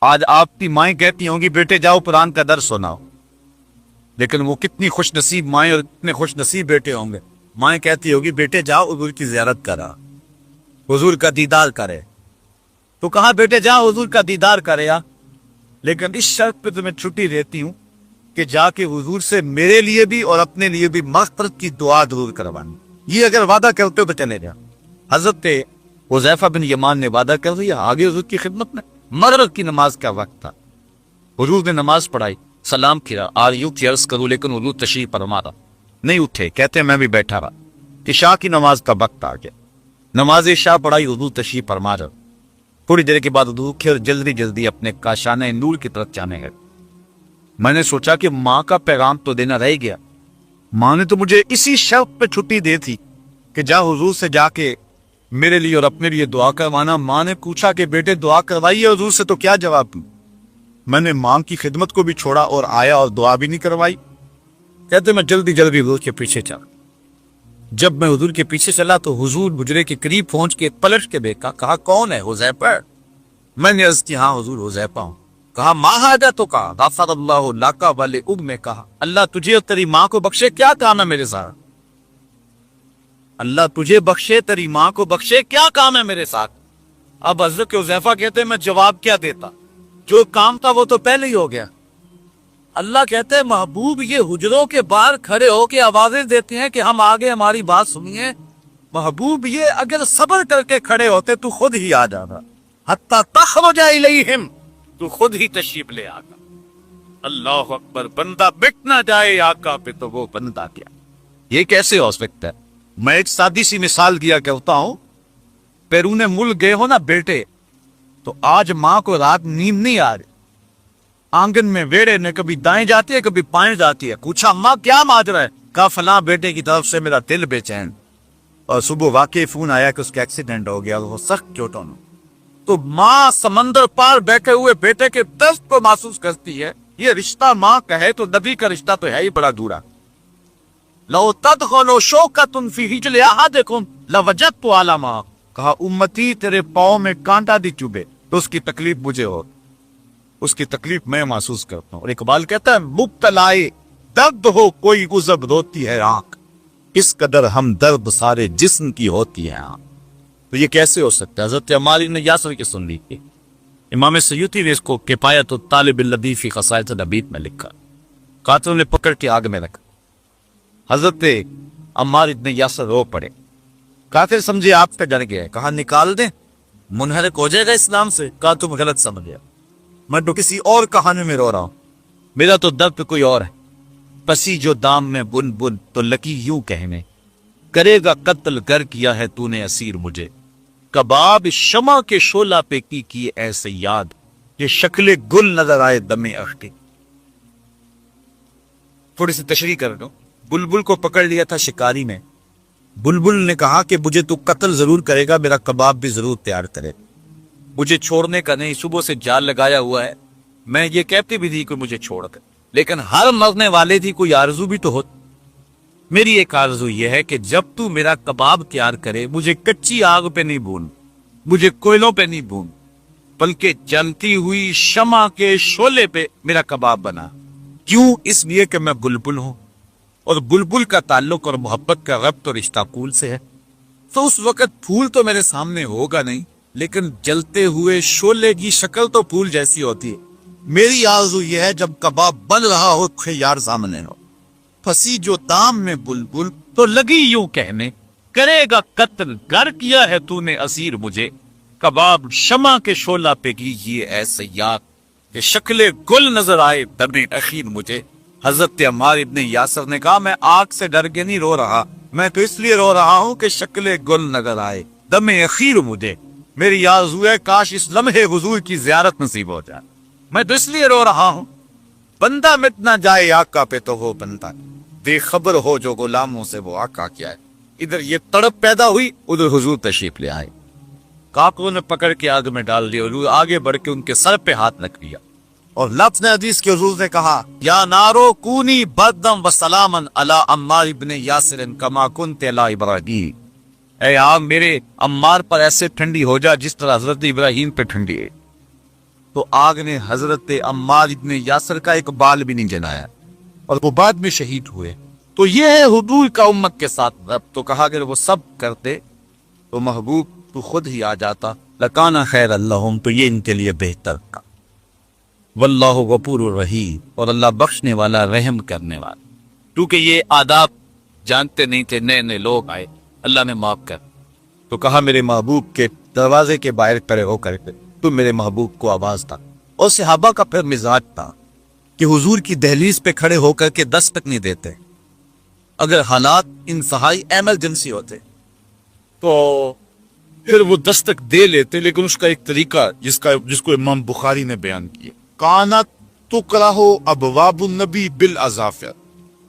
آج آپ کی مائیں کہتی ہوں گی بیٹے جاؤ قرآن کا درس سناؤ، لیکن وہ کتنی خوش نصیب مائیں اور کتنے خوش نصیب بیٹے ہوں گے، مائیں کہتی ہوگی بیٹے جاؤ حضور کی زیارت کرا، حضور کا دیدار کرے، تو کہا بیٹے جاؤ حضور کا دیدار کرے لیکن اس شرط پہ تمہیں چھٹی دیتی ہوں کہ جا کے حضور سے میرے لیے بھی اور اپنے لیے بھی مغفرت کی دعا ضرور کروانی، یہ اگر وعدہ کرتے ہو تو چلے جا۔ حضرت حذیفہ بن یمان نے وعدہ کر دیا، آگے حضور کی خدمت میں مغرب کی نماز کا وقت تھا، حضور نے نماز پڑھائی، سلام کیا، آریو کی عرض کروں، لیکن حضور تشریف فرما رہا نہیں اٹھے، کہتے میں بھی بیٹھا رہا، عشاء کی نماز کا وقت آ گیا، نماز عشاء پڑھائی، حضور تشریف فرما رہا، تھوڑی دیر کے بعد حضور پھر جلدی اپنے کاشانہ نور کی طرف جانے گئے۔ میں نے سوچا کہ ماں کا پیغام تو دینا رہ گیا، ماں نے تو مجھے اسی شرط پہ چھٹی دی تھی کہ جا حضور سے جا کے میرے لیے اور اپنے لیے دعا کروانا۔ ماں نے پوچھا کہ بیٹے دعا کروائیے حضور سے، تو کیا جواب دوں؟ میں نے ماں کی خدمت کو بھی چھوڑا اور آیا اور دعا بھی نہیں کروائی۔ کہتے میں جلدی حضور کے پیچھے چلا، جب میں حضور کے پیچھے چلا تو حضور حجرے کے قریب پہنچ کے پلٹ کے دیکھا، کہا کون ہے؟ حذیفہ۔ میں نے عرض کی ہاں حضور حذیفہ ہوں۔ کہا ماں حاجہ، تو کہا غفر اللہ لک ولأمک، میں کہا اللہ تجھے اور تیری ماں کو بخشے، کیا کام ہے میرے ساتھ؟ اللہ تجھے بخشے، تیری ماں کو بخشے، کیا کام ہے میرے ساتھ؟ اب حضرت حذیفہ کہتے میں جواب کیا دیتا، جو کام تھا وہ تو پہلے ہی ہو گیا۔ اللہ کہتے ہیں محبوب یہ حجروں کے باہر کھڑے ہو کے آوازیں دیتے ہیں کہ ہم آگے ہماری بات سنیے، محبوب یہ اگر صبر کر کے کھڑے ہوتے تو خود ہی آ جاتا، حتی تخرج الیہم، تو خود ہی تشریف لے آگا۔ اللہ اکبر، بندہ بک نہ جائے آقا پہ تو وہ بندہ کیا، یہ کیسے ہو سکتا ہے؟ میں ایک سادی سی مثال دیا کرتا ہوں، بیرون ملک گئے ہو نا بیٹے، تو آج ماں کو رات نیند نہیں آ رہی، آنگن میں ویڑے نے کبھی دائیں جاتی ہے کبھی بائیں جاتی ہے، پوچھا ماں کیا ماجرا ہے؟ کہا فلاں بیٹے کی طرف سے میرا دل بے چین، اور صبح واقعی فون آیا کہ اس کا ایکسیڈنٹ ہو گیا، وہ سخت چوٹ ہونا۔ تو ماں سمندر پار بیٹھے ہوئے بیٹے کے درد کو محسوس کرتی ہے۔ یہ رشتہ ماں کا ہے تو نبی کا رشتہ تو ہے ہی بڑا دورا۔ لو تدخلوا شوکۃ فی حجر احدکم لوجدت علی ما، کہا امتی تیرے پاؤں میں کانٹا دی چبھے تو اس کی تکلیف مجھے ہو، اس کی تکلیف میں محسوس کرتا ہوں۔ اور اقبال کہتا ہے مبتلائے درد ہو کوئی عزب روتی ہے آنکھ، اس قدر ہم درد سارے جسم کی ہوتی ہے آنکھ۔ تو یہ کیسے ہو سکتا ہے؟ حضرت عمار بن یاسر کی سن لیجیے، امام سیوطی نے اس کو کفایت الطالب الذی فی خصائص نبیت میں لکھا، قاتل نے پکڑ کے آگ میں رکھا، حضرت عمار بن یاسر رو پڑے، قاتل سمجھے آپ پہ ڈر گیا، کہا نکال دیں منحرف ہو جائے گا اسلام سے، کہا تم غلط سمجھے، میں تو کسی اور کہانی میں رو رہا ہوں، میرا تو درد کوئی اور ہے، پسی جو دام میں بن بن تو لکی یوں کہنے، کرے گا قتل گر کیا ہے تو نے اسیر مجھے، کباب شمع کے شعلہ پہ کی ایسے یاد، یہ شکل گل نظر آئے دم اختی۔ تھوڑی سی تشریح کر دو، بلبل کو پکڑ لیا تھا شکاری میں، بلبل نے کہا کہ مجھے تو قتل ضرور کرے گا، میرا کباب بھی ضرور تیار کرے، مجھے چھوڑنے کا نہیں، صبح سے جال لگایا ہوا ہے، میں یہ کہتی بھی تھی کہ مجھے چھوڑ کر، لیکن ہر مرنے والے تھی کوئی آرزو بھی تو ہوتی، میری ایک آرزو یہ ہے کہ جب تو میرا کباب تیار کرے مجھے کچی آگ پہ نہیں بھون، مجھے کوئلوں پہ نہیں بھون، بلکہ جلتی ہوئی شمع کے شعلے پہ میرا کباب بنا۔ کیوں؟ اس لیے کہ میں بلبل ہوں، اور بلبل کا تعلق اور محبت کا ربط اور رشتہ پھول سے ہے، تو اس وقت پھول تو میرے سامنے ہوگا نہیں، لیکن جلتے ہوئے شعلے کی شکل تو پھول جیسی ہوتی ہے۔ میری آرزو یہ ہے جب کباب بن رہا ہو یار سامنے ہو، پھنسی جو دام میں بلبل تو لگی یوں کہنے، کرے گا قتل گر کیا ہے تو نے اسیر مجھے، کباب شمع کے شعلہ پہ کیجیے ایسے یاد کہ شکل گل نظر آئے دم اخیر مجھے۔ حضرت عمار بن یاسر نے کہا میں آگ سے ڈر کے نہیں رو رہا، میں تو اس لیے رو رہا ہوں کہ شکل گل نظر آئے دم اخیر مجھے، میری آرزو ہے کاش اس لمحے حضور کی زیارت نصیب ہو جائے، میں تو اس لیے رو رہا ہوں۔ بندہ مٹ نہ جائے آقا پہ تو وہ بندہ بے خبر ہو جو غلاموں سے وہ آقا کیا ہے۔ ادھر یہ تڑپ پیدا ہوئی، ادھر حضور تشریف لے آئے، کاکوں نے پکڑ کے آگ میں ڈال دیا، حضور آگے بڑھ کے ان کے سر پہ ہاتھ رکھ دیا، اور لفظ نے حدیث کے حضور نے کہا یا نارو کونی بردم و سلامن علی عمار بن یاسر کما کنت علی ابراہیم، اے آگ میرے عمار پر ایسے ٹھنڈی ہو جا جس طرح حضرت ابراہیم پہ ٹھنڈی ہے۔ تو آگ نے حضرت عمار ابن یاسر کا ایک بال بھی نہیں جلایا اور وہ بعد میں شہید ہوئے. تو یہ ہے حضور کا امت کے ساتھ ربط. تو کہا اگر وہ سب کرتے تو محبوب تو خود ہی آ جاتا. لکانا خیر اللہم، تو یہ ان کے لیے بہتر تھا. واللہ غفور الرحیم، اور اللہ بخشنے والا رحم کرنے والا. کیونکہ یہ آداب جانتے نہیں تھے، نئے نئے لوگ آئے، اللہ نے معاف کر. تو کہا میرے محبوب کے دروازے کے باہر کھڑے ہو کر کے تو میرے محبوب کو آواز تھا. اور صحابہ کا پھر مزاج تھا کہ حضور کی دہلیز پہ کھڑے ہو کر کے دستک نہیں دیتے. اگر حالات انتہائی ایمرجنسی ہوتے تو پھر وہ دستک دے لیتے، لیکن اس کا ایک طریقہ جس کو امام بخاری نے بیان کیا، کانت تکرہ ابواب النبی بالاظافر.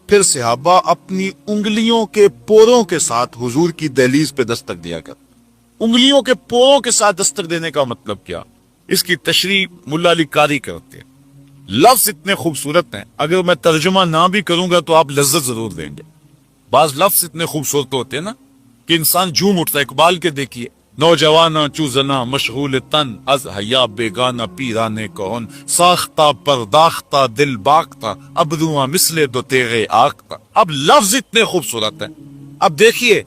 پھر صحابہ اپنی انگلیوں کے پوروں کے ساتھ حضور کی دہلیز پہ دستک دیا کر. انگلیوں کے پوروں کے ساتھ دستک دینے کا مطلب کیا؟ اس کی تشریح ملا علی قاری کرتے ہیں. لفظ اتنے خوبصورت ہیں، اگر میں ترجمہ نہ بھی کروں گا تو آپ لذت ضرور دیں گے. بعض لفظ اتنے خوبصورت ہوتے ہیں نا کہ انسان جھوم اٹھتا ہے. اقبال کے دیکھیے، نوجوانہ چوزنا مشغول تن از حیا بیگانہ پیرانے کون، ساختہ پرداختہ دل باختہ ابروآں مثل دو تیغے آختہ. اب لفظ اتنے خوبصورت ہیں. اب دیکھیے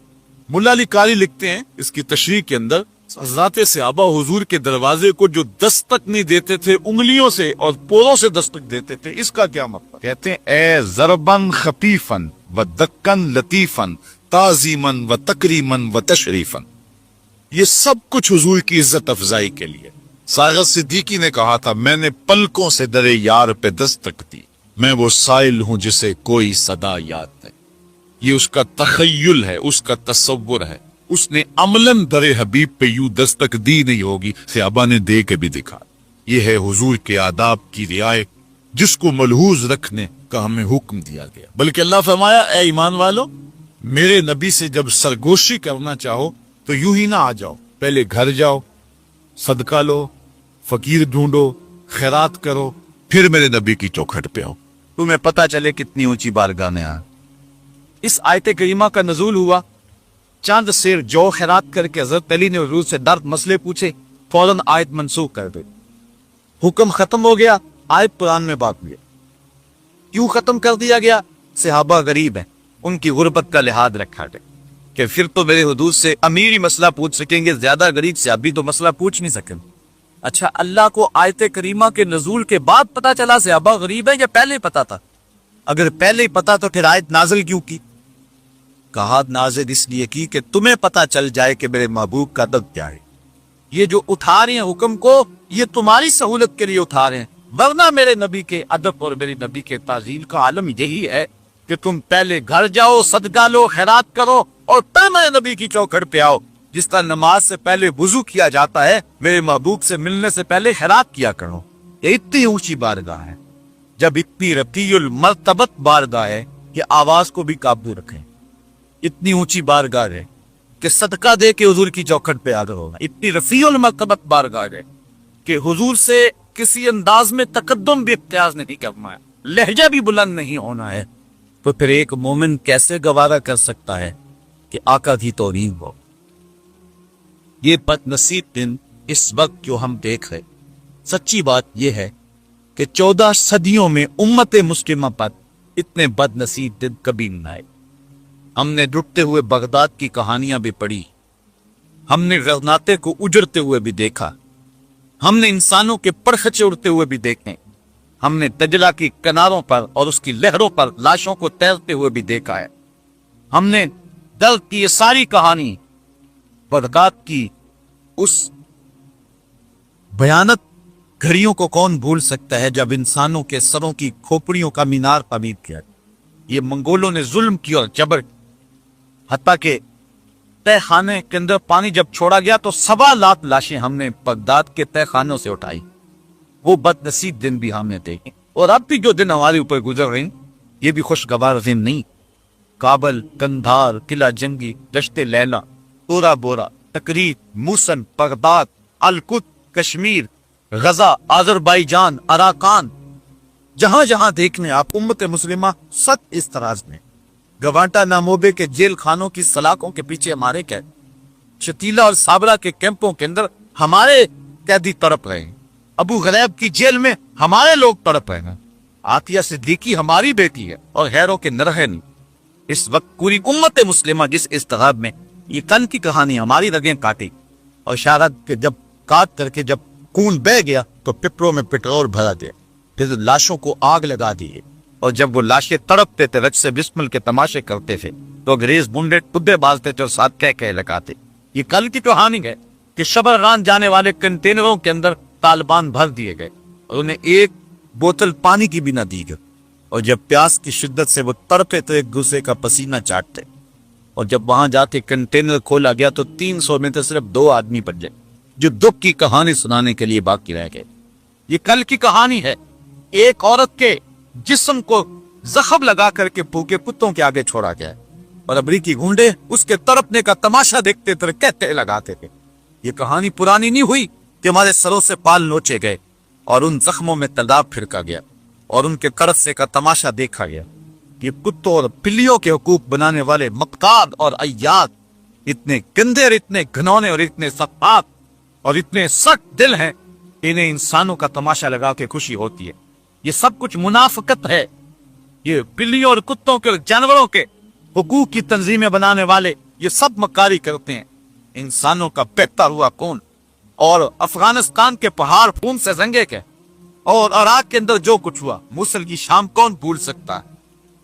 ملا علی قاری لکھتے ہیں اس کی تشریح کے اندر، حضرات صحابہ حضور کے دروازے کو جو دستک نہیں دیتے تھے انگلیوں سے اور پوروں سے دستک دیتے تھے، اس کا کیا مطلب؟ کہتے ہیں اے ضربن خفیفن و دکن لطیفن تعظیمن و تکریمن و تشریفن. یہ سب کچھ حضور کی عزت افزائی کے لیے. ساغر صدیقی نے کہا تھا میں نے پلکوں سے درے یار پہ دستک دی، میں وہ سائل ہوں جسے کوئی صدا یاد ہے. یہ اس کا تخیل ہے، اس کا تصور ہے. اس نے عملاً در حبیب پہ یوں دستک دی نہیں ہوگی، صحابہ نے دے کے بھی دکھا. یہ ہے حضور کے آداب کی رعایت جس کو ملحوظ رکھنے کا ہمیں حکم دیا گیا. بلکہ اللہ فرمایا اے ایمان والو، میرے نبی سے جب سرگوشی کرنا چاہو تو یوں ہی نہ آ جاؤ، پہلے گھر جاؤ، صدقہ لو، فقیر ڈھونڈو، خیرات کرو، پھر میرے نبی کی چوکھٹ پہ آؤ، تمہیں پتہ چلے کتنی اونچی بارگاہ میں آ. اس آیت کریمہ کا نزول ہوا، چاند سیر جو خیرات کر کے حضرت علی نے حضور سے درد مسئلے پوچھے، فوراً آیت منسوخ کر دی. حکم ختم ہو گیا، آیت قرآن میں باقی ہے. کیوں ختم کر دیا گیا؟ صحابہ غریب ہیں، ان کی غربت کا لحاظ رکھا گیا کہ پھر تو میرے حدود سے امیر ہی مسئلہ پوچھ سکیں گے، زیادہ غریب سے ابھی تو مسئلہ پوچھ نہیں سکیں. اچھا، اللہ کو آیت کریمہ کے نزول کے بعد پتا چلا صحابہ غریب ہیں یا پہلے پتا تھا؟ اگر پہلے ہی پتا تو پھر آیت نازل کیوں کی؟ کہا نازل اس لیے کی کہ تمہیں پتا چل جائے کہ میرے محبوب کا ادب کیا ہے. یہ جو اٹھا رہے ہیں حکم کو، یہ تمہاری سہولت کے لیے اٹھا رہے ہیں، ورنہ میرے نبی کے ادب اور میرے نبی کے تعظیم کا عالم یہی ہے کہ تم پہلے گھر جاؤ، صدقہ لو، خیرات کرو، اور پھر میرے نبی کی چوکھٹ پہ آؤ. جس طرح نماز سے پہلے وضو کیا جاتا ہے، میرے محبوب سے ملنے سے پہلے خیرات کیا کرو. یہ اتنی اونچی بارگاہ ہے، جب اتنی رفیع المرتبت بارگاہ ہے کہ آواز کو بھی قابو رکھیں. اتنی اونچی بارگاہ ہے کہ صدقہ دے کے حضور کی چوکھٹ پہ حاضر ہوگا. اتنی رفیع المرتبت بارگاہ ہے کہ حضور سے کسی انداز میں تقدم بھی اختیار نہیں کرنا ہے، لہجہ بھی بلند نہیں ہونا ہے. تو پھر ایک مومن کیسے گوارا کر سکتا ہے کہ آقا کی توہین ہو؟ یہ بد نصیب دن اس وقت جو ہم دیکھ رہے، سچی بات یہ ہے کہ 14 صدیوں میں امت مسلمہ پر اتنے بد نصیب دن کبھی نہ آئے. ہم نے ڈوبتے ہوئے بغداد کی کہانیاں بھی پڑھی، ہم نے غرناطے کو اجڑتے ہوئے بھی دیکھا، ہم نے انسانوں کے پرخچے اڑتے ہوئے بھی دیکھے، ہم نے دجلہ کی کناروں پر اور اس کی لہروں پر لاشوں کو تیرتے ہوئے بھی دیکھا ہے. ہم نے درد کی یہ ساری کہانی بغداد کی اس بھیانک گھڑیوں کو کون بھول سکتا ہے جب انسانوں کے سروں کی کھوپڑیوں کا مینار تعمیر کیا. یہ منگولوں نے ظلم کیا اور جبر، حتیٰ کہ تہ خانے کے اندر پانی جب چھوڑا گیا تو 7 لاکھ لاشیں ہم نے بغداد کے تہ خانوں سے اٹھائی. وہ بد نصیب دن بھی ہم نے دیکھے، اور اب بھی جو دن ہمارے اوپر گزر رہے ہیں یہ بھی خوشگوار دن نہیں. کابل، کندھار، قلعہ جنگی، دشت لیلا، تورا بورا، تقریب، موسن، بغداد، القدس، کشمیر، غزہ، آذربائیجان، اراکان، جہاں جہاں دیکھنے آپ امت مسلمہ سخت استراز میں. گوانٹا ناموبے کے جیل خانوں کی سلاخوں کے پیچھے ہمارے قید، شتیلا اور سابرا کے کیمپوں کے اندر ہمارے قیدی تڑپ رہے ہیں. ابو غریب کی جیل میں ہمارے لوگ تڑپ رہے ہیں، عطیہ صدیقی ہماری بیٹی ہے اور غیروں کے نرہے نہیں۔ اس وقت پوری امت مسلمہ جس اضطراب میں، یہ کل کی کہانی ہماری رگیں کاٹی، اور اشارت کہ جب کاٹ کر کے جب خون بہ گیا تو پپروں میں پٹرول بھرا دیا، پھر لاشوں کو آگ لگا دیے، اور جب وہ لاشیں تڑپتے تھے، رقص بسمل کے تماشے کرتے تھے، تو انگریز بنڈے ٹڈے بازتے تھے اور ساتھ کہہ لگاتے۔ یہ کل کی کہانی ہے کہ شبرغان جانے والے کنٹینروں کے اندر طالبان بھر دیے گئے اور انہیں ایک بوتل پانی کی بھی نہ دی گئی، اور جب پیاس کی شدت سے وہ تڑپے تو ایک دوسرے کا پسینہ چاٹتے، اور جب وہاں جاتے کنٹینر کھولا گیا تو 300 میں سے صرف 2 آدمی بچے جو دکھ کی کہانی سنانے کے لیے باقی رہ گئے۔ یہ کل کی کہانی ہے، ایک عورت کے جسم کو زخم لگا کر کے بھوکے کتوں کے آگے چھوڑا گیا، اور امریکی گونڈے اس کے تڑپنے کا تماشا دیکھتے تھے، کہتے لگاتے تھے۔ یہ کہانی پرانی نہیں ہوئی کہ ہمارے سروں سے بال نوچے گئے اور ان زخموں میں تیزاب پھرکا گیا اور ان کے قرصے کا تماشا دیکھا گیا۔ یہ کتوں اور بلیوں کے حقوق بنانے والے مقتاد اور عیاد اتنے گندے اور اتنے گھنونے اور اتنے سفاک اور اتنے سخت دل ہیں کہ انہیں انسانوں کا تماشا لگا کے خوشی ہوتی ہے۔ یہ سب کچھ منافقت ہے۔ یہ بلیوں اور کتوں کے اور جانوروں کے حقوق کی تنظیمیں بنانے والے یہ سب مکاری کرتے ہیں۔ انسانوں کا بہتا ہوا کون، اور افغانستان کے پہاڑ خون سے رنگے کے، اور عراق کے اندر جو کچھ ہوا، موصل کی شام کون بھول سکتا ہے،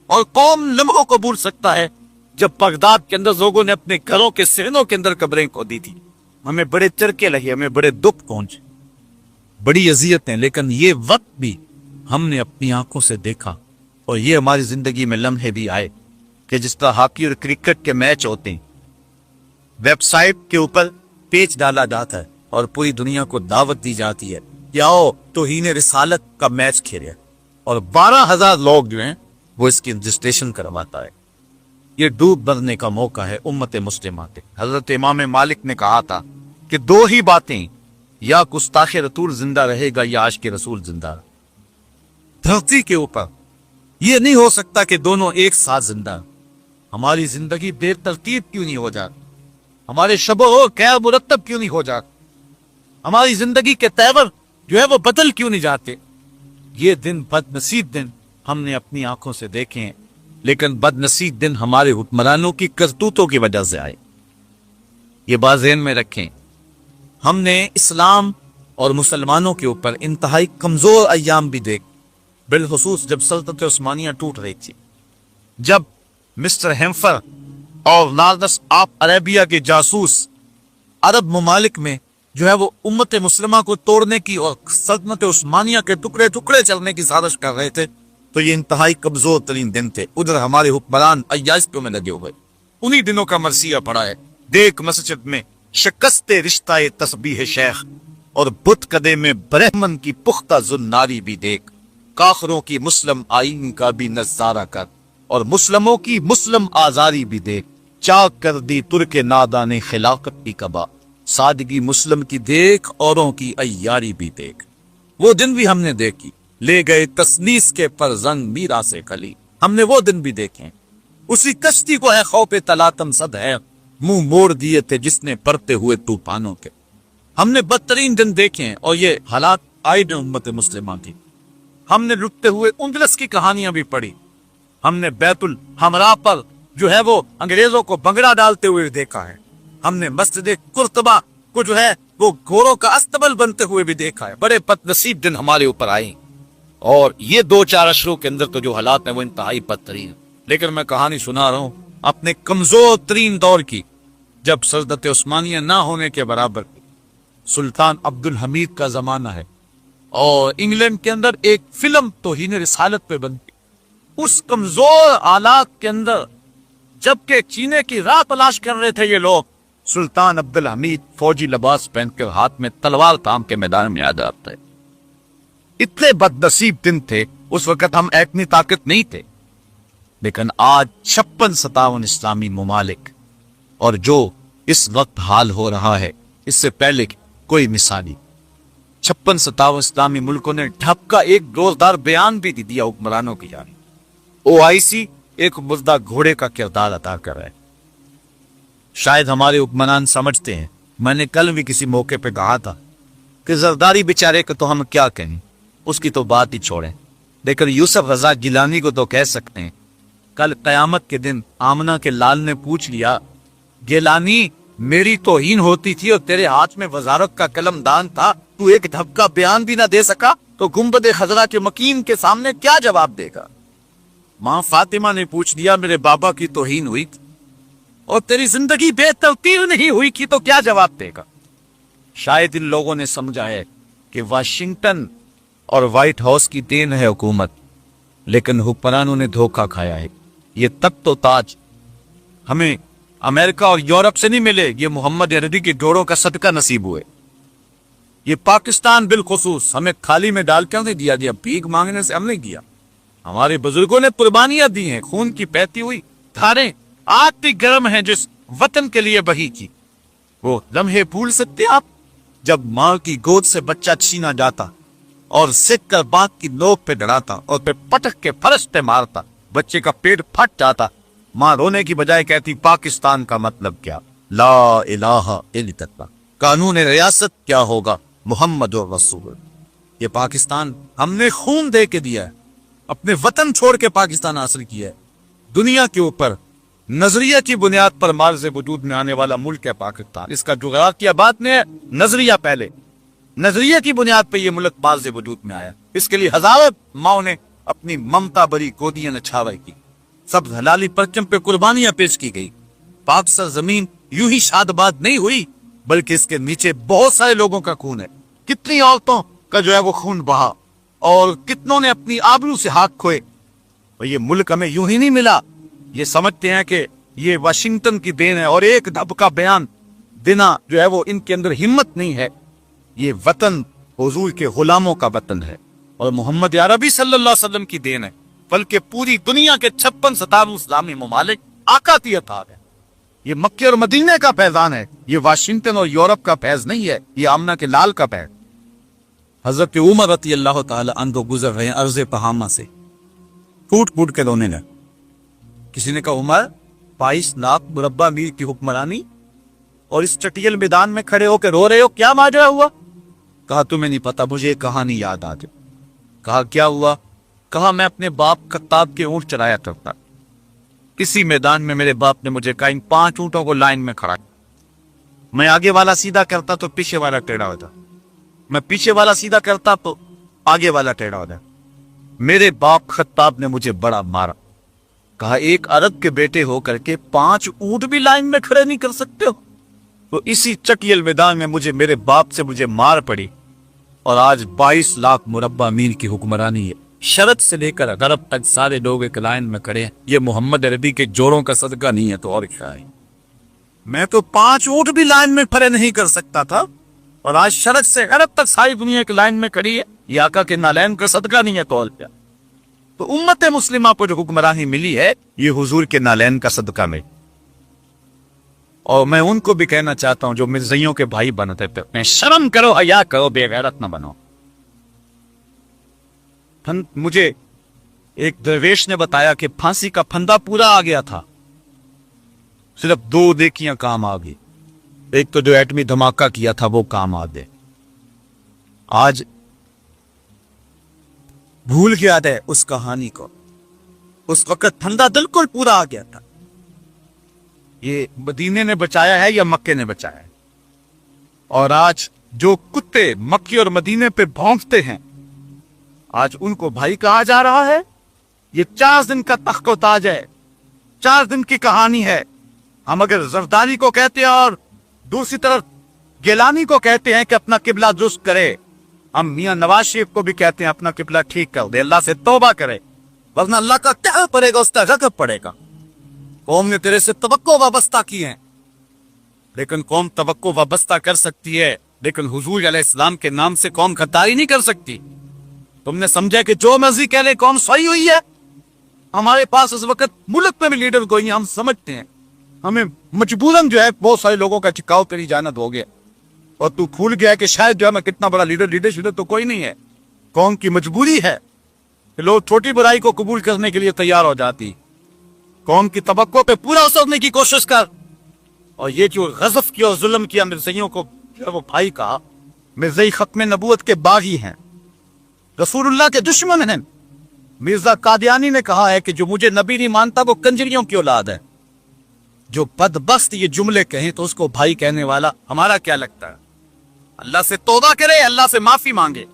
اور قوم لمحوں کو بھول سکتا ہے جب بغداد کے اندر لوگوں نے اپنے گھروں کے سینوں کے اندر قبریں کھودی تھی۔ ہمیں بڑے چرکے لگے، ہمیں بڑے دکھ پہنچے، بڑی اذیتیں، لیکن یہ وقت بھی ہم نے اپنی آنکھوں سے دیکھا، اور یہ ہماری زندگی میں لمحے بھی آئے کہ جس طرح ہاکی اور کرکٹ کے میچ ہوتے ہیں، ویب سائٹ کے اوپر پیج ڈالا جاتا ہے اور پوری دنیا کو دعوت دی جاتی ہے کہ آؤ توہین رسالت کا میچ کھیلے، اور 12,000 لوگ جو ہیں وہ اس کی رجسٹریشن کرواتا ہے۔ یہ ڈوب مرنے کا موقع ہے امت مسلمہ کے۔ حضرت امام مالک نے کہا تھا کہ 2 ہی باتیں، یا گستاخ رسول زندہ رہے گا یا عاشق رسول زندہ رہے گا۔ دھرتی کے اوپر یہ نہیں ہو سکتا کہ دونوں ایک ساتھ زندہ۔ ہماری زندگی بے ترتیب کیوں نہیں ہو جاتی؟ ہمارے شب و خیر مرتب کیوں نہیں ہو جاتے؟ ہماری زندگی کے تیور جو ہے وہ بدل کیوں نہیں جاتے؟ یہ دن بد نصیب دن ہم نے اپنی آنکھوں سے دیکھے ہیں، لیکن بد نصیب دن ہمارے حکمرانوں کی کرتوتوں کی وجہ سے آئے۔ یہ بات ذہن میں رکھیں۔ ہم نے اسلام اور مسلمانوں کے اوپر انتہائی کمزور ایام بھی دیکھ، بالخصوص جب سلطنت عثمانیہ ٹوٹ رہی تھی، جب مسٹر ہیمفر اور لارڈس آف عربیہ کے جاسوس عرب ممالک میں جو ہے وہ امت مسلمہ کو توڑنے کی اور سلطنت عثمانیہ کے ٹکڑے ٹکڑے چلنے کی سازش کر رہے تھے، تو یہ انتہائی کمزور ترین دن تھے۔ ادھر ہمارے حکمران عیاشیوں میں لگے ہوئے، انہی دنوں کا مرثیہ پڑا ہے۔ دیکھ مسجد میں شکست رشتہ تسبیح شیخ، اور بت کدے میں برہمن کی پختہ زناری بھی دیکھ، کافروں کی مسلم آئین کا بھی نظارہ کر، اور مسلموں کی مسلم آزاری بھی دیکھ، چاک کر دی ترک نادان خلافت کی کبا، سادگی مسلم کی دیکھ، اوروں کی عیاری بھی دیکھ۔ وہ دن بھی ہم نے دیکھی، لے گئے تسلیس کے پرزنگ میرا سے کلی، ہم نے وہ دن بھی دیکھے۔ اسی کشتی کو ہے خوف تلاتم صد ہے، منہ موڑ دیے تھے جس نے پرتے ہوئے طوفانوں کے۔ ہم نے بدترین دن دیکھے ہیں، اور یہ حالات آئے ہیں امت مسلمہ کی۔ ہم نے لٹتے ہوئے اندلس کی کہانیاں بھی پڑھی، ہم نے بیت الحمراء پر جو ہے وہ انگریزوں کو بنگڑا ڈالتے ہوئے دیکھا ہے، ہم نے مسجد قرطبہ کو جو ہے وہ گھوڑوں کا استبل بنتے ہوئے بھی دیکھا ہے۔ بڑے بد نصیب دن ہمارے اوپر آئے، اور یہ 2-4 اشروں کے اندر تو جو حالات ہیں وہ انتہائی بدترین ہیں۔ لیکن میں کہانی سنا رہا ہوں اپنے کمزور ترین دور کی، جب سلطنت عثمانیہ نہ ہونے کے برابر سلطان عبد الحمید کا زمانہ ہے، اور انگلینڈ کے اندر ایک فلم توہین رسالت پہ بنتی۔ اس کمزور حالات کے اندر جبکہ چینے کی راہ تلاش کر رہے تھے یہ لوگ، سلطان عبد الحمید فوجی لباس پہن کر ہاتھ میں تلوار تام کے میدان میں آ جاتا ہے۔ اتنے بد نصیب دن تھے، اس وقت ہم اتنی طاقت نہیں تھے، لیکن آج 56-57 اسلامی ممالک، اور جو اس وقت حال ہو رہا ہے اس سے پہلے کوئی مثالی 56-57 اسلامی ملکوں نے ڈھپ کا ایک زوردار بیان بھی دیا حکمرانوں کی جانب۔ OIC ایک مردہ گھوڑے کا کردار ادا کر رہا ہے۔ شاید ہمارے حکمران سمجھتے ہیں، میں نے کل بھی کسی موقع پہ کہا تھا کہ زرداری بیچارے کو تو ہم کیا کہیں، اس کی تو بات ہی چھوڑیں، لیکن یوسف رضا گیلانی کو تو کہہ سکتے ہیں۔ کل قیامت کے دن آمنہ کے لال نے پوچھ لیا، گیلانی میری توہین ہوتی تھی اور تیرے ہاتھ میں وزارت کا قلم دان تھا، تو ایک دھبکا بیان بھی نہ دے سکا، تو گنبد خضرا کے مکین کے سامنے کیا جواب دے گا؟ ماں فاطمہ نے پوچھ لیا، میرے بابا کی توہین ہوئی تھی اور تیری زندگی بے ترتیب نہیں ہوئی کی، تو کیا جواب دے گا؟ شاید ان لوگوں نے سمجھا ہے کہ واشنگٹن اور وائٹ ہاؤس کی دین ہے حکومت، لیکن حکمرانوں نے دھوکہ کھایا ہے۔ یہ تخت و تاج ہمیں امریکہ اور یورپ سے نہیں ملے، یہ محمد عربی کے جوڑوں کا صدقہ نصیب ہوئے۔ یہ پاکستان بالخصوص ہمیں خالی میں ڈال کر نہیں دیا، بھیک مانگنے سے ہم نہیں کیا۔ ہمارے بزرگوں نے قربانیاں دی ہیں، خون کی بہتی ہوئی دھاریں آج بھی گرم ہیں جس وطن کے لیے بہی کی۔ وہ لمحے بھول سکتے آپ جب ماں کی گود سے بچہ چھینا جاتا اور سکھ کر بات کی نوک پہ ڈراتا اور پھر پٹک کے فرش پہ مارتا، بچے کا پیٹ پھٹ جاتا، ماں رونے کی بجائے کہتی پاکستان کا مطلب کیا، لا الہ الا اللہ، قانون ریاست کیا ہوگا، محمد رسول۔ یہ پاکستان ہم نے خون دے کے دیا ہے، اپنے وطن چھوڑ کے پاکستان حاصل کیا ہے۔ دنیا کے اوپر نظریہ کی بنیاد پر مارز وجود میں آنے والا ملک ہے پاکستان۔ اس کا جغرافیہ بعد میں ہے، نظریہ پہلے۔ نظریہ کی بنیاد پہ یہ ملک مارز وجود میں آیا، اس کے لیے ہزاروں ماؤں نے اپنی ممتا بری گودیاں نچھاور کی، سب حلالی پرچم پہ قربانیاں پیش کی گئی۔ پاک سر زمین یوں ہی شاد باد نہیں ہوئی، بلکہ اس کے نیچے بہت سارے لوگوں کا خون ہے، کتنی عورتوں کا جو ہے وہ خون بہا، اور کتنوں نے اپنی آبرو سے ہاتھ کھوئے۔ اور یہ ملک ہمیں یوں ہی نہیں ملا، یہ سمجھتے ہیں کہ یہ واشنگٹن کی دین ہے، اور ایک دھبکا بیان دینا جو ہے وہ ان کے اندر ہمت نہیں ہے۔ یہ وطن حضور کے غلاموں کا وطن ہے اور محمد عربی صلی اللہ علیہ وسلم کی دین ہے، بلکہ پوری دنیا کے 56 اسلامی ممالک آقا کی عطا ہے۔ یہ مکے اور مدینے کا فیضان ہے، یہ واشنگٹن اور یورپ کا فیض نہیں ہے، یہ آمنہ کے لال کا فیض۔ حضرت عمر رضی اللہ تعالی عنہ گزر رہے ہیں ارض پہاما سے، ٹوٹ پھوٹ کے رونے لگے۔ کسی نے کہا عمر 22 لاکھ مربع میل کی حکمرانی اور اس چٹیل میدان میں کھڑے ہو کے رو رہے ہو، کیا ماجرا ہوا؟ کہا تمہیں نہیں پتا، مجھے ایک کہانی یاد آ گئی۔ کہا کیا ہوا؟ کہا میں اپنے باپ خطاب کے اونٹ چرایا کرتا، کسی میدان میں میرے باپ نے مجھے کہا ان 5 اونٹوں کو لائن میں کھڑا، میں آگے والا سیدھا کرتا تو پیچھے والا ٹیڑھا ہوتا، میں پیچھے والا سیدھا کرتا تو آگے والا ٹیڑھا ہوتا۔ میرے باپ خطاب نے مجھے بڑا مارا، کہا ایک عرب کے بیٹے ہو کر کے 5 اونٹ بھی لائن میں کھڑے نہیں کر سکتے ہو؟ تو اسی چٹیل میدان میں مجھے باپ سے مار پڑی، اور آج 22 لاکھ مربع میل کی حکمرانی ہے، شرط سے لے کر غرب تک سارے لوگ ایک لائن میں کھڑے ہیں۔ یہ محمد عربی کے جوڑوں کا صدقہ نہیں ہے تو اور کیا ہے؟ میں تو 5 اونٹ بھی لائن میں کھڑے نہیں کر سکتا تھا، اور آج شرط سے غرب تک ساری دنیا ایک لائن میں کھڑی ہے، یہ آقا کے نالین کا صدقہ نہیں ہے تو اور کیا؟ تو امت مسلمہ کو جو حکمرانی ملی ہے یہ حضور کے نالین کا صدقہ میں۔ اور میں ان کو بھی کہنا چاہتا ہوں جو مرزائیوں کے بھائی بنتے پھرتے ہیں، شرم کرو، حیا کرو، بے غیرت نہ بنو۔ مجھے ایک درویش نے بتایا کہ پھانسی کا پھندا پورا آ گیا تھا، صرف 2 نیکیاں کام آ گئی، ایک تو جو ایٹمی دھماکہ کیا تھا وہ کام آ گئے۔ آج بھول گیا ہے اس کہانی کو، اس وقت پھندا بالکل پورا آ گیا تھا۔ یہ مدینے نے بچایا ہے یا مکے نے بچایا ہے؟ اور آج جو کتے مکے اور مدینے پہ بھونکتے ہیں، آج ان کو بھائی کہا جا رہا ہے۔ یہ 4 دن کا تخت و تاج ہے، 4 دن کی کہانی ہے۔ ہم اگر زرداری کو کہتے ہیں اور دوسری طرف گیلانی کو کہتے ہیں کہ اپنا قبلہ درست کرے، ہم میاں نواز شریف کو بھی کہتے ہیں اپنا قبلہ ٹھیک کر دے، اللہ سے توبہ کرے، ورنہ اللہ کا کیا پڑے گا، اس کا غضب پڑے گا۔ قوم نے تیرے سے توقع وابستہ کی ہے، لیکن قوم توقع وابستہ کر سکتی ہے، لیکن حضور علیہ السلام کے نام سے قوم غداری نہیں کر سکتی۔ تم نے سمجھا کہ جو مرضی کہہ لے قوم صحیح ہوئی ہے؟ ہمارے پاس اس وقت ملک میں بھی لیڈر کوئی نہیں، ہم سمجھتے ہیں ہمیں مجبوراً جو ہے بہت سارے لوگوں کا چکاؤ تیری جانب ہو گیا، اور تو بھول گیا کہ شاید جو ہے میں کتنا بڑا لیڈر تو کوئی نہیں ہے۔ قوم کی مجبوری ہے کہ لوگ چھوٹی برائی کو قبول کرنے کے لیے تیار ہو جاتی۔ قوم کی توقع پہ پورا اترنے کی کوشش کر، اور یہ جو غضب کیا اور ظلم کیا مرزائیوں کو وہ بھائی کہا، مرزائی ختم نبوت کے باغی ہیں، رسول اللہ کے دشمن ہیں۔ مرزا قادیانی نے کہا ہے کہ جو مجھے نبی نہیں مانتا وہ کنجریوں کی اولاد ہے۔ جو بدبخت یہ جملے کہیں تو اس کو بھائی کہنے والا ہمارا کیا لگتا ہے؟ اللہ سے توبہ کرے، اللہ سے معافی مانگے،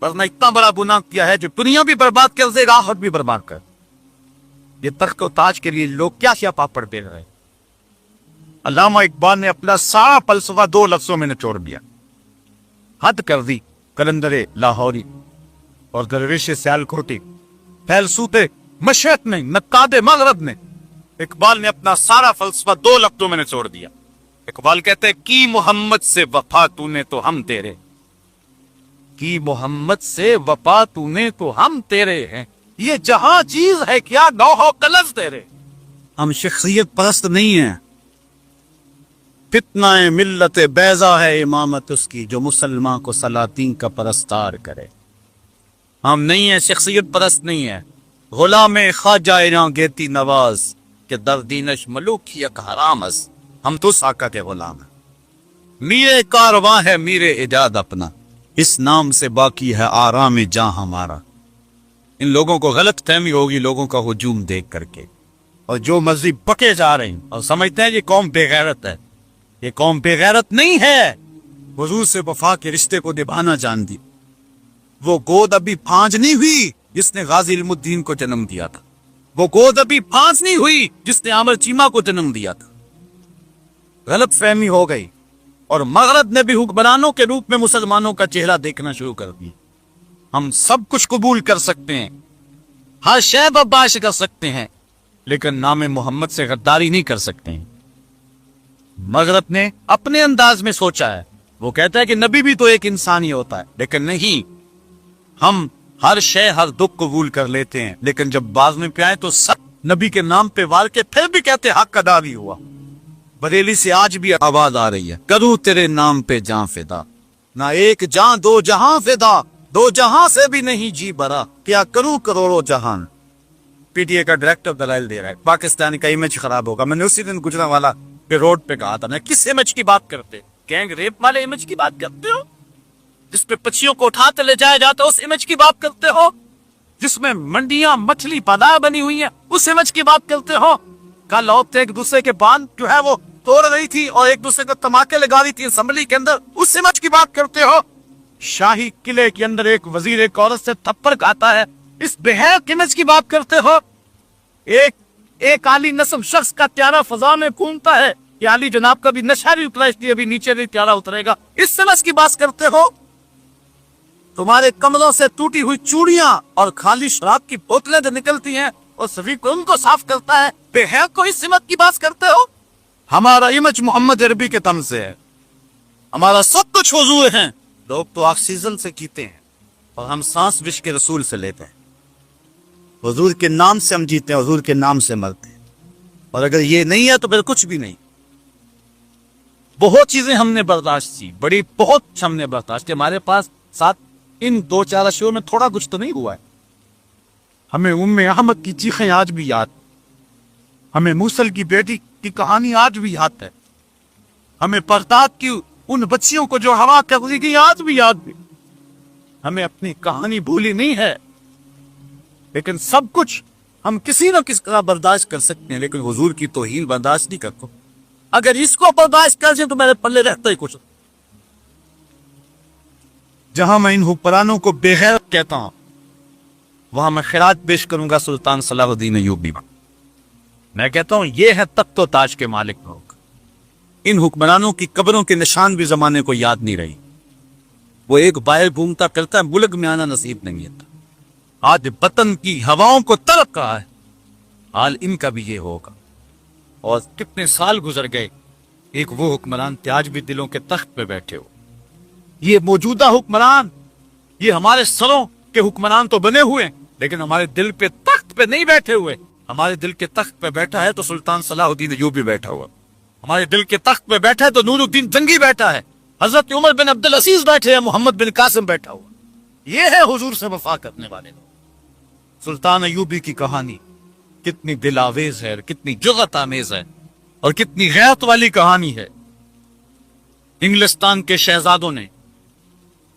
ورنہ اتنا بڑا گناہ کیا ہے جو دنیا بھی برباد کر دے گا، آخرت بھی برباد کر۔ یہ تخت و تاج کے لیے لوگ کیا کیا پاپڑ بیل رہے ہیں۔ علامہ اقبال نے اپنا سارا فلسفہ 2 لفظوں میں نچوڑ دیا، حد کر دی کلندر لاہوری اور درویش سیالکوٹی، فیلسوف مشرق نے، نقاد مغرب نے۔ اقبال نے اپنا سارا فلسفہ 2 لفظوں میں نچوڑ دیا۔ اقبال کہتے ہیں کی محمد سے وفا تو نے تو ہم تیرے، کی محمد سے وفا تو نے تو ہم تیرے ہیں، یہ جہاں چیز ہے کیا نوح و قلم تیرے۔ ہم شخصیت پرست نہیں ہیں، فتنہ ملت بیضا ہے امامت اس کی، جو مسلمان کو سلاطین کا پرستار کرے۔ ہم نہیں ہیں، شخصیت پرست نہیں ہیں، غلام خواجہ ایران گیتی نواز کہ در دینش ملوک یک حرام از، ہم تو آقا کے غلام ہیں۔ میرے کارواں ہے میرے ایجاد اپنا، اس نام سے باقی ہے آرام جاں ہمارا۔ ان لوگوں کو غلط فہمی ہوگی لوگوں کا ہجوم دیکھ کر کے، اور جو مذہب پکے جا رہے ہیں اور سمجھتے ہیں یہ قوم بے غیرت ہے۔ یہ قوم بے غیرت نہیں ہے، حضور سے وفا کے رشتے کو نبھانا جان دی۔ وہ گود ابھی پھانج نہیں ہوئی جس نے غازی علم الدین کو جنم دیا تھا، وہ گود ابھی پھانج نہیں ہوئی جس نے عامر چیمہ کو جنم دیا تھا۔ غلط فہمی ہو گئی، اور مغرب نے بھی حکمرانوں کے روپ میں مسلمانوں کا چہرہ دیکھنا شروع کر دیا۔ ہم سب کچھ قبول کر سکتے ہیں، ہر شے برداشت کر سکتے ہیں، لیکن نام محمد سے غداری نہیں کر سکتے ہیں۔ مغرب نے اپنے انداز میں سوچا ہے، وہ کہتا ہے کہ نبی بھی تو ایک انسان ہی ہوتا ہے، لیکن نہیں، ہم ہر شے ہر دکھ قبول کر لیتے ہیں، لیکن جب باز میں پہ آئے تو سب نبی کے نام پہ وار کے پھر بھی کہتے حق ادا بھی ہوا۔ بریلی سے آج بھی آواز آ رہی ہے، کروں تیرے نام پہ جاں فدا، نہ ایک جاں 2 جہاں فدا، 2 جہاں سے بھی نہیں جی برا، کیا کروں کروڑوں جہان۔ پی ٹی اے کا ڈائریکٹر دلائل دے رہا ہے پاکستان کا امیج خراب ہوگا۔ میں نے اسی دن گجرانوالہ پہ روڈ پہ کہا تھا، میں کس امیج کی بات کرتے؟ گینگ ریپ والے امیج کی بات کرتے ہو؟ جس پہ پچیوں کو اٹھاتے لے جایا جاتا ہے اس امیج کی بات کرتے ہو؟ جس میں منڈیاں مچھلی پادار بنی ہوئی ہیں اس امیج کی بات کرتے ہو؟ کل عورتیں ایک دوسرے کے باندھ جو ہے وہ توڑ رہی تھی اور ایک دوسرے کو تماکے لگا رہی تھی اسمبلی کے اندر، اس امیج کی بات کرتے ہو؟ شاہی قلعے کے اندر ایک وزیر ایک عورت سے تھپڑ کھاتا ہے، اس بے حیاء امیج کی بات کرتے ہو؟ ایک عالی نسب شخص کا پیارا فضا میں گھومتا ہے، یہ علی جناب کا بھی نشہ نہیں اترا اس لیے ابھی نیچے نہیں پیارا اترے گا، اس سمجھ کی بات کرتے ہو؟ تمہارے کمروں سے ٹوٹی ہوئی چوڑیاں اور خالی شراب کی بوتلیں جو نکلتی ہیں اور سبھی کو ان کو صاف کرتا ہے، بے حیاء کو اس سمت کی بات کرتے ہو؟ ہمارا امیج محمد عربی کے تم سے ہے، ہمارا سب کچھ حضور ہیں۔ لوگ تو آکسیجن سے جیتے ہیں اور ہم سانس وش کے رسول سے لیتے ہیں۔ حضور کے نام سے ہم جیتے ہیں، حضور کے نام سے مرتے ہیں، اور اگر یہ نہیں ہے تو پھر کچھ بھی نہیں۔ بہت چیزیں ہم نے برداشت کی، بہت ہم نے برداشت کی، ہمارے پاس ساتھ ان 2-4 اشیاء میں تھوڑا کچھ تو نہیں ہوا ہے۔ ہمیں احمد کی چیخیں آج بھی یاد، ہمیں موصل کی بیٹی کی کہانی آج بھی یاد ہے، ہمیں پرتات کی ان بچیوں کو جو ہوا کر دی گئی آج بھی یاد بھی، ہمیں اپنی کہانی بھولی نہیں ہے، لیکن سب کچھ ہم کسی نہ کسی طرح برداشت کر سکتے ہیں، لیکن حضور کی توہین برداشت نہیں کرتے۔ اگر اس کو برداشت کر دیں تو میرے پلے رہتا ہی کچھ۔ جہاں میں ان حکمرانوں کو بے غیرت کہتا ہوں وہاں میں خراج پیش کروں گا سلطان صلاح الدین ایوبی۔ میں کہتا ہوں یہ ہے تخت و تاج کے مالک لوگ۔ ان حکمرانوں کی قبروں کے نشان بھی زمانے کو یاد نہیں رہی۔ وہ ایک باہر گھومتا کرتا ہے، ملک میں آنا نصیب نہیں ہے۔ آج وطن کی ہواؤں کو تڑپ رہا ہے، حال ان کا بھی یہ ہوگا۔ اور کتنے سال گزر گئے، ایک وہ حکمران تھے آج بھی دلوں کے تخت پہ بیٹھے ہو۔ یہ موجودہ حکمران، یہ ہمارے سروں کے حکمران تو بنے ہوئے لیکن ہمارے دل پہ تخت پہ نہیں بیٹھے ہوئے۔ ہمارے دل کے تخت پہ بیٹھا ہے تو سلطان صلاح الدین ایوبی بیٹھا ہوا، ہمارے دل کے تخت پہ بیٹھا ہے تو نور الدین جنگی بیٹھا ہے، حضرت عمر بن عبدالعزیز بیٹھے ہیں، محمد بن قاسم بیٹھا ہوا۔ یہ ہے حضور سے وفا کرنے والے لوگ۔ سلطان ایوبی کی کہانی کتنی دل آویز ہے، کتنی جرأت آمیز ہے، اور کتنی غیرت والی کہانی ہے۔ انگلستان کے شہزادوں نے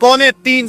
3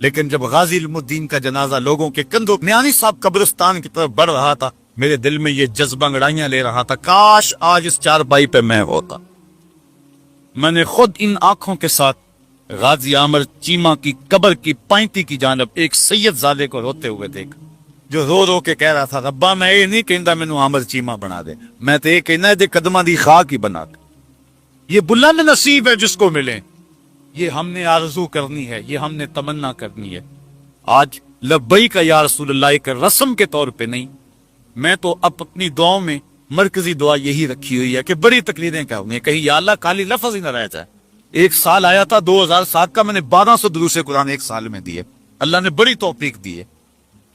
لیکن جب غازی علم الدین کا جنازہ لوگوں کے کندھوں میانی صاحب قبرستان کی طرف بڑھ رہا تھا، میرے دل میں یہ جذبہ انگڑائیاں لے رہا تھا، کاش آج اس چارپائی پہ میں ہوتا۔ میں نے خود ان آنکھوں کے ساتھ غازی عامر چیمہ کی قبر کی پائنتی کی جانب ایک سید زادے کو روتے ہوئے دیکھا، جو رو رو کے کہہ رہا تھا، ربا میں یہ نہیں کہندا مینوں عامر چیمہ بنا دے، میں تے یہ کہنا دے قدماں دی خاک ہی بنا دے۔ یہ بلند نصیب ہے جس کو ملے، یہ ہم نے آرزو کرنی ہے، یہ ہم نے تمنا کرنی ہے۔ آج لبیک یا رسول اللہ ایک رسم کے طور پہ نہیں، میں تو اب اپنی دعاؤں میں مرکزی دعا یہی رکھی ہوئی ہے کہ بڑی تقریریں کروں گے، کہیں یا اللہ خالی لفظ ہی نہ رہ جائے۔ ایک سال آیا تھا 2007 کا، میں نے 1200 دروس قرآن ایک سال میں دیے، اللہ نے بڑی توفیق دی ہے۔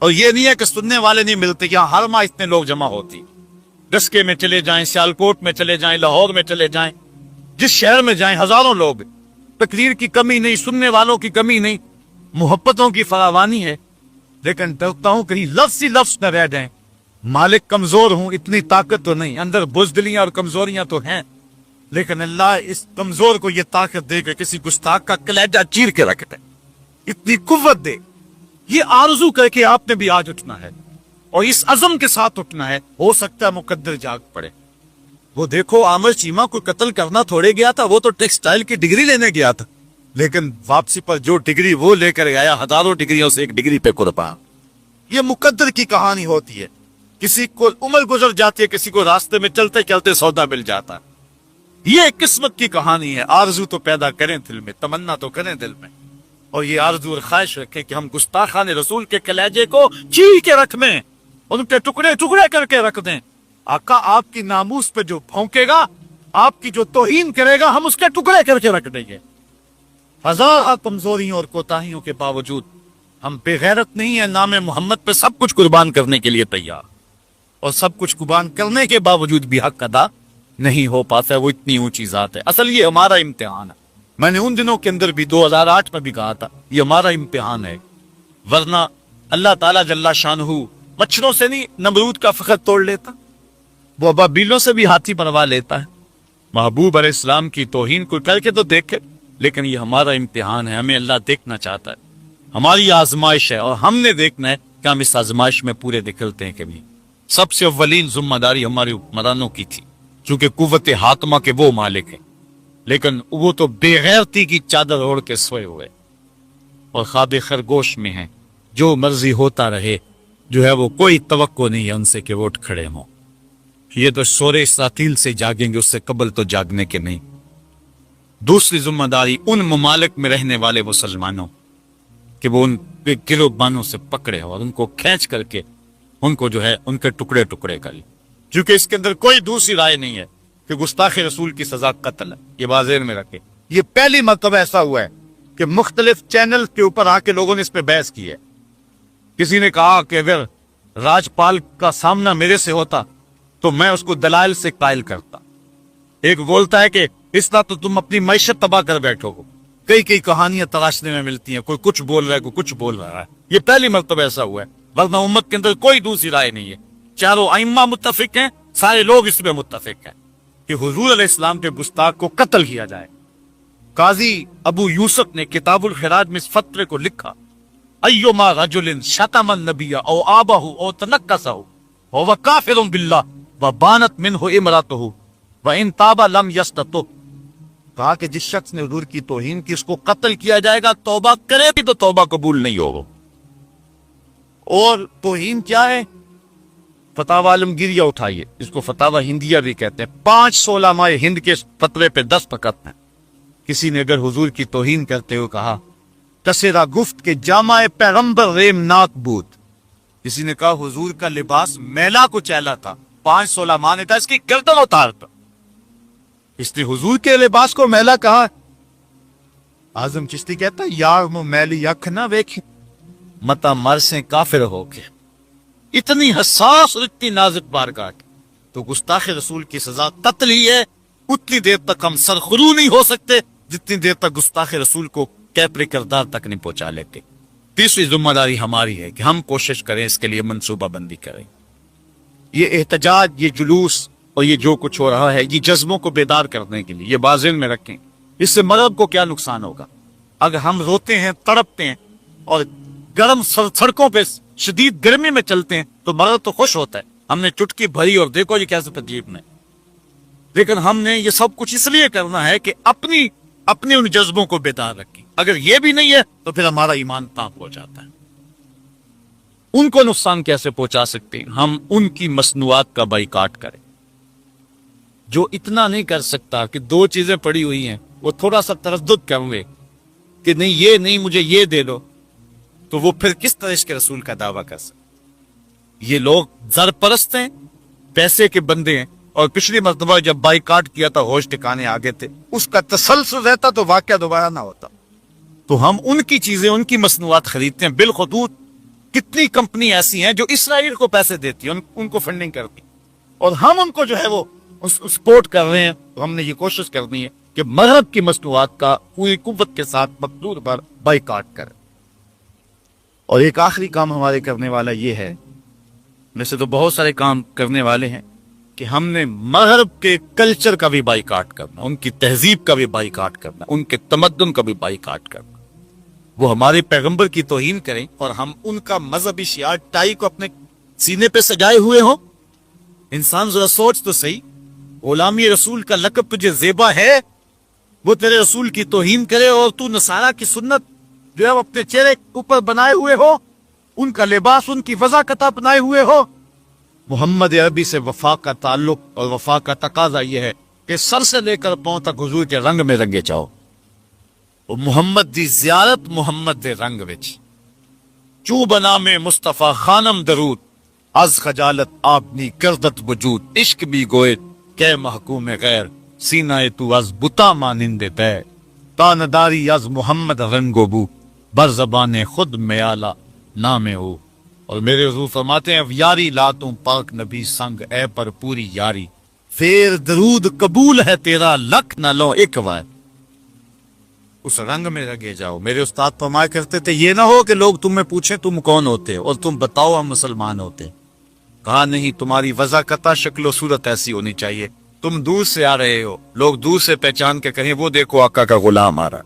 اور یہ نہیں ہے کہ سننے والے نہیں ملتے، یہاں ہر ماہ اتنے لوگ جمع ہوتی، ڈسکے میں چلے جائیں، سیالکوٹ میں چلے جائیں، لاہور میں چلے جائیں، جس شہر میں جائیں ہزاروں لوگ، تقریر کی کمی نہیں، سننے والوں کی کمی نہیں، محبتوں کی فراوانی ہے، لیکن ڈرتا ہوں کہیں لفظ ہی لفظ نہ رہ جائیں۔ مالک کمزور ہوں، اتنی طاقت تو نہیں، اندر بزدلیاں اور کمزوریاں تو ہیں، لیکن اللہ اس کمزور کو یہ طاقت دے کہ کسی گستاخ کا کلیجہ چیر کے رکھ دے، اتنی قوت دے۔ یہ آرزو کر کے آپ نے بھی آج اٹھنا ہے، اور اس عزم کے ساتھ اٹھنا ہے، ہو سکتا ہے مقدر جاگ پڑے۔ وہ دیکھو عامر چیمہ کو قتل کرنا تھوڑے گیا تھا، وہ تو ٹیکسٹائل کی ڈگری لینے گیا تھا، لیکن واپسی پر جو ڈگری وہ لے کر آیا، ہزاروں ڈگریوں سے ایک ڈگری پہ قربان۔ یہ مقدر کی کہانی ہوتی ہے، کسی کو عمر گزر جاتی ہے، کسی کو راستے میں چلتے چلتے سودا مل جاتا ہے۔ یہ ایک قسمت کی کہانی ہے۔ آرزو تو پیدا کریں دل میں، تمنا تو کریں دل میں، اور یہ آرزو اور خواہش رکھیں کہ ہم گستاخان رسول کے کلیجے کو چیر کے رکھ دیں، ان کے ٹکڑے ٹکڑے کر کے رکھ دیں۔ آقا آپ کی ناموس پہ جو بھونکے گا، آپ کی جو توہین کرے گا، ہم اس کے ٹکڑے کر کے رکھ دیں گے۔ ہزارہ کمزوریوں اور کوتاہیوں کے باوجود ہم بے غیرت نہیں ہیں، نام محمد پہ سب کچھ قربان کرنے کے لیے تیار، اور سب کچھ قربان کرنے کے باوجود بھی حق ادا نہیں ہو پاتا ہے۔ وہ اتنی اونچی ذات ہے۔ اصل یہ ہمارا امتحان ہے۔ میں نے ان دنوں کے اندر بھی 2008 میں بھی کہا تھا، یہ ہمارا امتحان ہے، ورنہ اللہ تعالیٰ جل شانہ مچھروں سے نہیں نمرود کا فخر توڑ لیتا، وہ ابابیلوں سے بھی ہاتھی بنوا لیتا ہے۔ محبوب علیہ السلام کی توہین کو کر کے تو دیکھے، لیکن یہ ہمارا امتحان ہے، ہمیں اللہ دیکھنا چاہتا ہے، ہماری آزمائش ہے، اور ہم نے دیکھنا ہے کہ ہم اس آزمائش میں پورے نکلتے ہیں کہ نہیں۔ سب سے اولین ذمہ داری ہمارے حکمرانوں کی تھی، چونکہ قوت حاکمہ کے وہ مالک ہیں، لیکن وہ تو بے غیرتی کی چادر اوڑھ کے سوئے ہوئے اور خواب خرگوش میں ہیں، جو مرضی ہوتا رہے، جو ہے وہ کوئی توقع نہیں ہے ان سے کہ وہ اٹھ کھڑے ہوں۔ یہ تو شور اسرافیل سے جاگیں گے، اس سے قبل تو جاگنے کے نہیں۔ دوسری ذمہ داری ان ممالک میں رہنے والے مسلمانوں کہ وہ ان کے گروبانوں سے پکڑے اور ان کو کھینچ کر کے ان کو جو ہے ان کے ٹکڑے ٹکڑے کرے، کیونکہ اس کے اندر کوئی دوسری رائے نہیں ہے کہ گستاخ رسول کی سزا قتل ہے۔ یہ واضح میں رکھے، یہ پہلی مرتبہ ایسا ہوا ہے کہ مختلف چینل کے اوپر آ کے لوگوں نے اس پہ بحث کی ہے۔ کسی نے کہا کہ اگر راجپال کا سامنا میرے سے ہوتا تو میں اس کو دلائل سے قائل کرتا۔ ایک بولتا ہے کہ اس طرح تو تم اپنی معیشت تباہ کر بیٹھو گے۔ کئی کہانیاں تراشنے میں ملتی ہیں، کوئی کچھ بول رہا ہے، کوئی کچھ بول رہا ہے۔ یہ پہلی مرتبہ ایسا ہوا ہے، ورنہ امت کے اندر کوئی دوسری رائے نہیں ہے۔ چاروں ائمہ متفق ہیں، سارے لوگ اس میں متفق ہیں کہ حضور علیہ السلام کے گستاخ کو قتل کیا جائے۔ قاضی ابو یوسف نے کتاب الخراج میں اس فتوے کو لکھا، ایما رجل شتم النبی او آبہ او تنکسہ وهو کافر باللہ وبانت منہ امرأتہ وان تاب لم یستتب۔ کہا کہ جس شخص نے حضور کی توہین کی، اس کو قتل کیا جائے گا، توبہ کرے بھی تو توبہ قبول نہیں ہوگا۔ اور توہین کیا ہے؟ فتاوی عالمگیریہ اٹھائیے، اس کو فتاوی ہندیہ بھی کہتے ہیں۔ 5 علماء ہند کے فتوے پہ دستخط ہیں۔ کسی نے اگر حضور کی توہین کرتے ہوئے کہا کسرا گفت کے جامع پیغمبر ریم ناک بود، کسی نے کہا حضور کا لباس میلا کو چیلا تھا، 5 علماء نے کہا اس کی گردن اتار دو، اس نے حضور کے لباس کو میلا کہا۔ اعظم چشتی کہتا یار مو میلی اکھ نہ ویکھی متا مرسیں کافر ہو کے۔ اتنی حساس اور اتنی نازک بارگاہ تو گستاخ رسول کی سزا قتل ہی ہے۔ اتنی دیر تک ہم سرخرو نہیں ہو سکتے جتنی دیر تک گستاخ رسول کو کیپری کردار تک نہیں پہنچا لیتے۔ تیسری ذمہ داری ہماری ہے کہ ہم کوشش کریں، اس کے لیے منصوبہ بندی کریں۔ یہ احتجاج، یہ جلوس اور یہ جو کچھ ہو رہا ہے، یہ جذبوں کو بیدار کرنے کے لیے، یہ بازن میں رکھیں۔ اس سے مرد کو کیا نقصان ہوگا؟ اگر ہم روتے ہیں، تڑپتے ہیں اور گرم سڑکوں پہ شدید گرمی میں چلتے ہیں تو مرد تو خوش ہوتا ہے، ہم نے چٹکی بھری اور دیکھو یہ کیسے تکلیف میں، لیکن ہم نے یہ سب کچھ اس لیے کرنا ہے کہ اپنی ان جذبوں کو بیدار رکھیں. اگر یہ بھی نہیں ہے تو پھر ہمارا ایمان تاپ ہو جاتا ہے. ان کو نقصان کیسے پہنچا سکتے ہیں؟ ہم ان کی مصنوعات کا بائیکاٹ کریں. جو اتنا نہیں کر سکتا کہ دو چیزیں پڑی ہوئی ہیں وہ تھوڑا سا تردد کریں کہ نہیں یہ نہیں مجھے یہ دے دو، تو وہ پھر کس طرح اس کے رسول کا دعویٰ کر سکتے؟ یہ لوگ زر پرست ہیں، پیسے کے بندے ہیں، اور پچھلی مرتبہ جب بائیکاٹ کیا تھا ہوش ٹھکانے آگے تھے، اس کا تسلسل رہتا تو واقعہ دوبارہ نہ ہوتا. تو ہم ان کی چیزیں، ان کی مصنوعات خریدتے ہیں. بالخطوط کتنی کمپنی ایسی ہیں جو اسرائیل کو پیسے دیتی ہیں، ان کو فنڈنگ کرتی، اور ہم ان کو جو ہے وہ سپورٹ کر رہے ہیں. تو ہم نے یہ کوشش کرنی ہے کہ مغرب کی مصنوعات کا پوری قوت کے ساتھ مقدور پر بائیکاٹ کریں. اور ایک آخری کام ہمارے کرنے والا یہ ہے، ویسے تو بہت سارے کام کرنے والے ہیں، کہ ہم نے مغرب کے کلچر کا بھی بائیکاٹ کرنا، ان کی تہذیب کا بھی بائیکاٹ کرنا، ان کے تمدن کا بھی بائیکاٹ کرنا. وہ ہمارے پیغمبر کی توہین کریں اور ہم ان کا مذہبی شعار ٹائی کو اپنے سینے پہ سجائے ہوئے ہوں. انسان ذرا سوچ تو صحیح، غلامی رسول کا لقب تجھے زیبا ہے، وہ تیرے رسول کی توہین کرے اور تو نصارہ کی سنت جو ہے اپنے چہرے اوپر بنائے ہوئے ہو، ان کا لباس ان کی وضاحت بنائے ہوئے ہو. محمد عربی سے وفا کا تعلق اور وفا کا تقاضا یہ ہے کہ سر سے لے کر پاؤں تک حضور کے رنگ میں رنگے جاؤ. محمد دی زیارت محمد دے رنگ وچ چو بنا میں مصطفیٰ خانم درود، از خجالت آبنی کردت وجود، عشق بھی گوئے کہ محکوم غیر، سینہ تو از بتا مانند تے، تانداری از محمد رنگ و بو، بر زبان خود میں آلہ نام ہو. اور میرے حضور فرماتے ہیں یاری لاتوں پاک نبی سنگ اے پر پوری یاری، پھر درود قبول ہے تیرا لکھ نہ لو ایک بار. اس رنگ میں لگے جاؤ. میرے استاد فرمایا کرتے تھے یہ نہ ہو کہ لوگ تمہیں پوچھیں تم کون ہوتے اور تم بتاؤ ہم مسلمان ہوتے. کہا نہیں، تمہاری وضاحت شکل و صورت ایسی ہونی چاہیے، تم دور سے آ رہے ہو، لوگ دور سے پہچان کے کہیں وہ دیکھو آقا کا غلام آ رہا.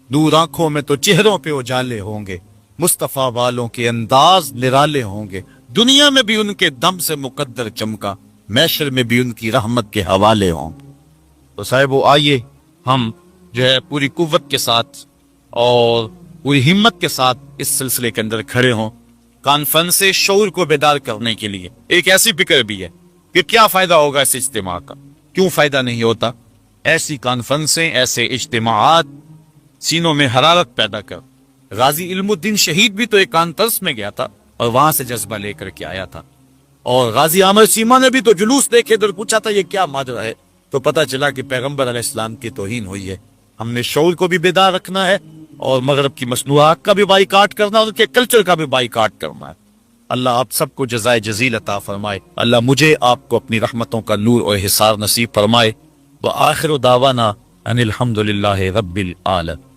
دور آنکھوں میں تو چہروں پہ اجالے ہوں گے، مصطفیٰ والوں کے انداز نرالے ہوں گے، دنیا میں بھی ان کے دم سے مقدر چمکا، محشر میں بھی ان کی رحمت کے حوالے ہوں. تو صاحب آئیے ہم جو ہے پوری قوت کے ساتھ اور پوری ہمت کے ساتھ اس سلسلے کے اندر کھڑے ہوں. کانفرنس شعور کو بیدار کرنے کے لیے ایک ایسی فکر بھی ہے کہ کیا فائدہ ہوگا اس اجتماع کا، کیوں فائدہ نہیں ہوتا. ایسی کانفرنسیں، ایسے اجتماعات سینوں میں حرارت پیدا کر. غازی علم الدین شہید بھی تو ایک کانفرنس میں گیا تھا اور وہاں سے جذبہ لے کر کے آیا تھا. اور غازی عامر سیما نے بھی تو جلوس دیکھے تو پوچھا تھا یہ کیا ماجرا ہے، تو پتہ چلا کہ پیغمبر علیہ السلام کی توہین ہوئی ہے. ہم نے شعور کو بھی بیدار رکھنا ہے اور مغرب کی مصنوعات کا بھی بائیکاٹ کرنا اور ان کے کلچر کا بھی بائیکاٹ کرنا ہے. اللہ آپ سب کو جزائے جزیل عطا فرمائے. اللہ مجھے آپ کو اپنی رحمتوں کا نور اور حصار نصیب فرمائے. وآخر دعوانا ان الحمد للہ رب العالمین.